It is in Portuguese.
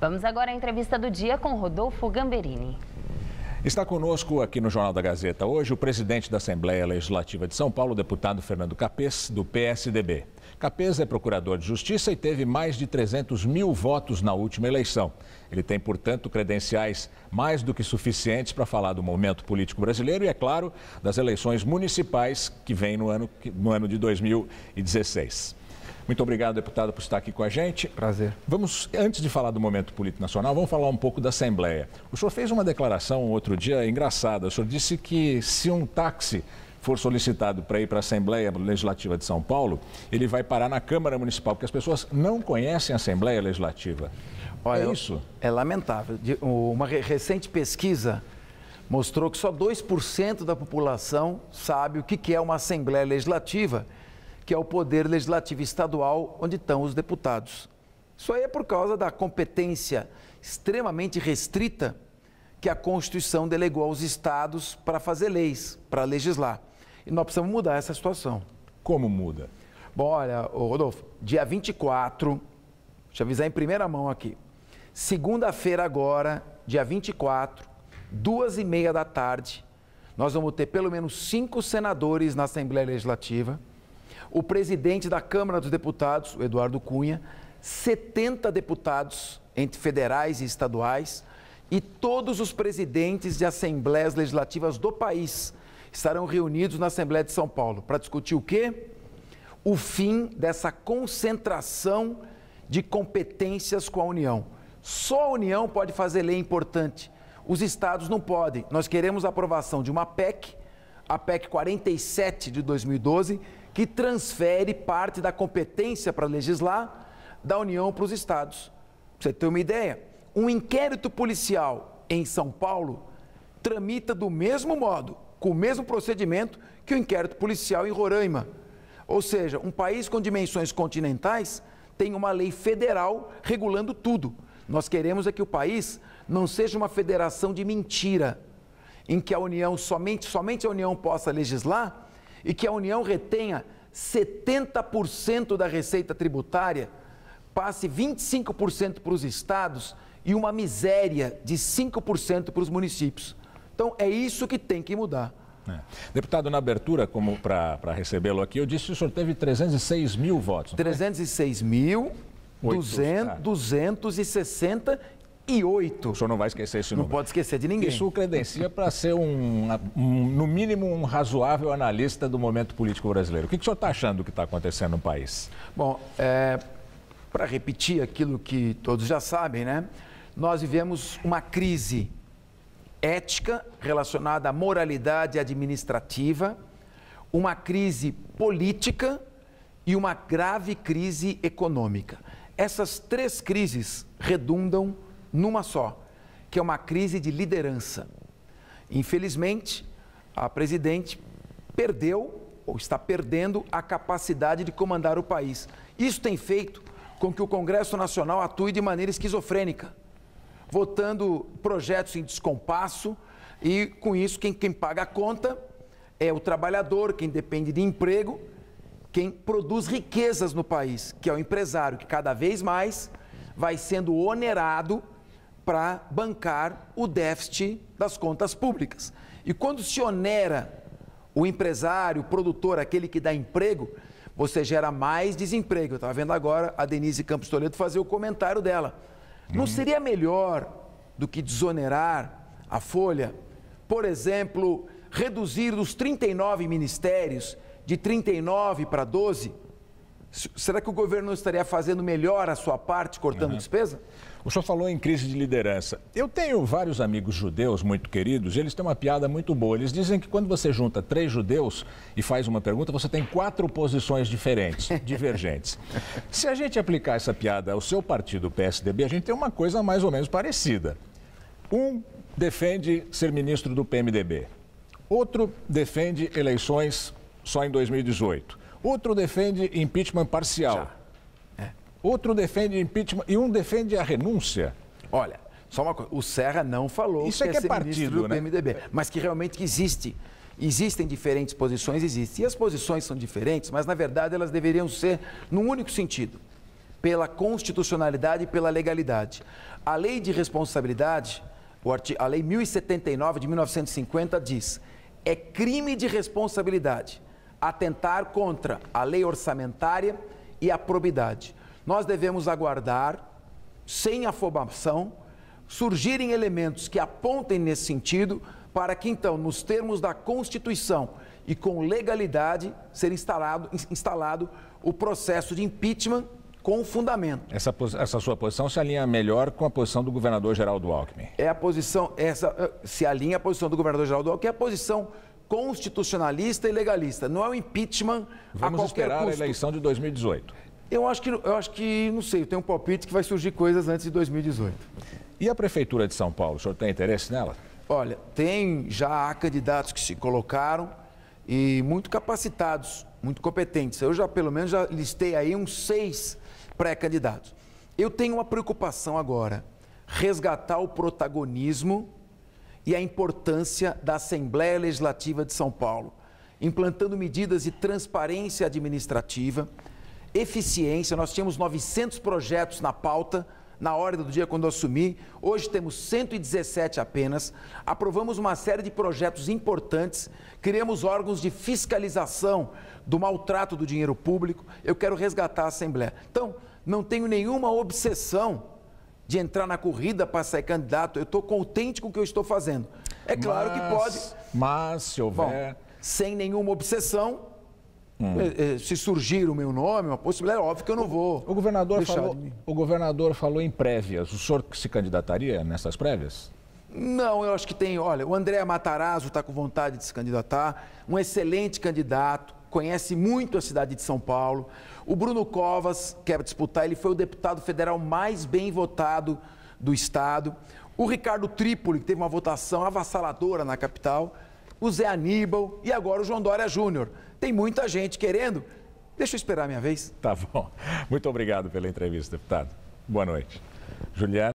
Vamos agora à entrevista do dia com Rodolfo Gamberini. Está conosco aqui no Jornal da Gazeta hoje o presidente da Assembleia Legislativa de São Paulo, o deputado Fernando Capês, do PSDB. Capês é procurador de Justiça e teve mais de 300 mil votos na última eleição. Ele tem, portanto, credenciais mais do que suficientes para falar do momento político brasileiro e, é claro, das eleições municipais que vem no ano de 2016. Muito obrigado, deputado, por estar aqui com a gente. Prazer. Antes de falar do momento político nacional, vamos falar um pouco da Assembleia. O senhor fez uma declaração outro dia engraçada. O senhor disse que se um táxi for solicitado para ir para a Assembleia Legislativa de São Paulo, ele vai parar na Câmara Municipal, porque as pessoas não conhecem a Assembleia Legislativa. Olha, é isso? É lamentável. Uma recente pesquisa mostrou que só 2% da população sabe o que é uma Assembleia Legislativa, que é o poder legislativo estadual onde estão os deputados. Isso aí é por causa da competência extremamente restrita que a Constituição delegou aos estados para fazer leis, para legislar. E nós precisamos mudar essa situação. Como muda? Bom, olha, Rodolfo, dia 24, deixa eu avisar em primeira mão aqui, segunda-feira agora, dia 24, 2h30 da tarde, nós vamos ter pelo menos 5 senadores na Assembleia Legislativa, o presidente da Câmara dos Deputados, o Eduardo Cunha, 70 deputados, entre federais e estaduais, e todos os presidentes de assembleias legislativas do país estarão reunidos na Assembleia de São Paulo para discutir o quê? O fim dessa concentração de competências com a União. Só a União pode fazer lei importante, os estados não podem. Nós queremos a aprovação de uma PEC, a PEC 47 de 2012, que transfere parte da competência para legislar da União para os estados. Pra você ter uma ideia, um inquérito policial em São Paulo tramita do mesmo modo, com o mesmo procedimento que o inquérito policial em Roraima. Ou seja, um país com dimensões continentais tem uma lei federal regulando tudo. Nós queremos é que o país não seja uma federação de mentira, em que a União, somente a União possa legislar e que a União retenha 70% da receita tributária, passe 25% para os estados e uma miséria de 5% para os municípios. Então, é isso que tem que mudar. Deputado, na abertura, como para recebê-lo aqui, eu disse que o senhor teve 306 mil votos. 306.268. O senhor não vai esquecer esse número. Não pode esquecer de ninguém. Isso credencia para ser, no mínimo, um razoável analista do momento político brasileiro. O que o senhor está achando que está acontecendo no país? Bom, para repetir aquilo que todos já sabem, né? Nós vivemos uma crise ética relacionada à moralidade administrativa, uma crise política e uma grave crise econômica. Essas 3 crises redundam numa só, que é uma crise de liderança. Infelizmente, a presidente perdeu ou está perdendo a capacidade de comandar o país. Isso tem feito com que o Congresso Nacional atue de maneira esquizofrênica, votando projetos em descompasso e, com isso, quem paga a conta é o trabalhador, quem depende de emprego, quem produz riquezas no país, que é o empresário, que cada vez mais vai sendo onerado para bancar o déficit das contas públicas. E quando se onera o empresário, o produtor, aquele que dá emprego, você gera mais desemprego. Eu estava vendo agora a Denise Campos Toledo fazer o comentário dela. Não seria melhor do que desonerar a folha, por exemplo, reduzir dos 39 ministérios de 39 para 12? Será que o governo não estaria fazendo melhor a sua parte, cortando despesa? O senhor falou em crise de liderança. Eu tenho vários amigos judeus muito queridos e eles têm uma piada muito boa. Eles dizem que quando você junta 3 judeus e faz uma pergunta, você tem 4 posições diferentes, divergentes. Se a gente aplicar essa piada ao seu partido, o PSDB, a gente tem uma coisa mais ou menos parecida. Um defende ser ministro do PMDB. Outro defende eleições só em 2018. Outro defende impeachment parcial. Outro defende impeachment e um defende a renúncia. Olha, só uma coisa, o Serra não falou isso que é ser partido, ministro do né? PMDB, mas que realmente existe. Existem diferentes posições, existem. E as posições são diferentes, mas na verdade elas deveriam ser num único sentido. pela constitucionalidade e pela legalidade. A lei de responsabilidade, a lei 1079 de 1950 diz: é crime de responsabilidade atentar contra a lei orçamentária e a probidade. Nós devemos aguardar, sem afobação, surgirem elementos que apontem nesse sentido, para que então, nos termos da Constituição e com legalidade, ser instalado o processo de impeachment com fundamento. Essa sua posição se alinha melhor com a posição do governador Geraldo Alckmin? Se alinha a posição do governador Geraldo Alckmin, que é a posição constitucionalista e legalista. Não é o impeachment a qualquer custo. Vamos esperar a eleição de 2018. Eu acho que, não sei, eu tenho um palpite que vai surgir coisas antes de 2018. E a Prefeitura de São Paulo, o senhor tem interesse nela? Olha, já há candidatos que se colocaram e muito capacitados, muito competentes. Eu pelo menos, já listei aí uns 6 pré-candidatos. Eu tenho uma preocupação agora, resgatar o protagonismo e a importância da Assembleia Legislativa de São Paulo, implantando medidas de transparência administrativa, eficiência. Nós tínhamos 900 projetos na pauta na ordem do dia quando eu assumi, hoje temos 117 apenas, aprovamos uma série de projetos importantes, criamos órgãos de fiscalização do maltrato do dinheiro público. Eu quero resgatar a Assembleia. Então, não tenho nenhuma obsessão de entrar na corrida para ser candidato. Eu estou contente com o que eu estou fazendo. É claro que pode... Mas, se houver... Bom, sem nenhuma obsessão, se surgir o meu nome, uma possibilidade, é óbvio que eu não vou. O governador falou em prévias. O senhor se candidataria nessas prévias? Não, eu acho que tem. Olha, o André Matarazzo está com vontade de se candidatar, um excelente candidato, conhece muito a cidade de São Paulo. O Bruno Covas quer disputar, ele foi o deputado federal mais bem votado do estado. O Ricardo Trípoli, que teve uma votação avassaladora na capital. O Zé Aníbal e agora o João Dória Júnior. Tem muita gente querendo. Deixa eu esperar a minha vez. Tá bom. Muito obrigado pela entrevista, deputado. Boa noite. Juliana.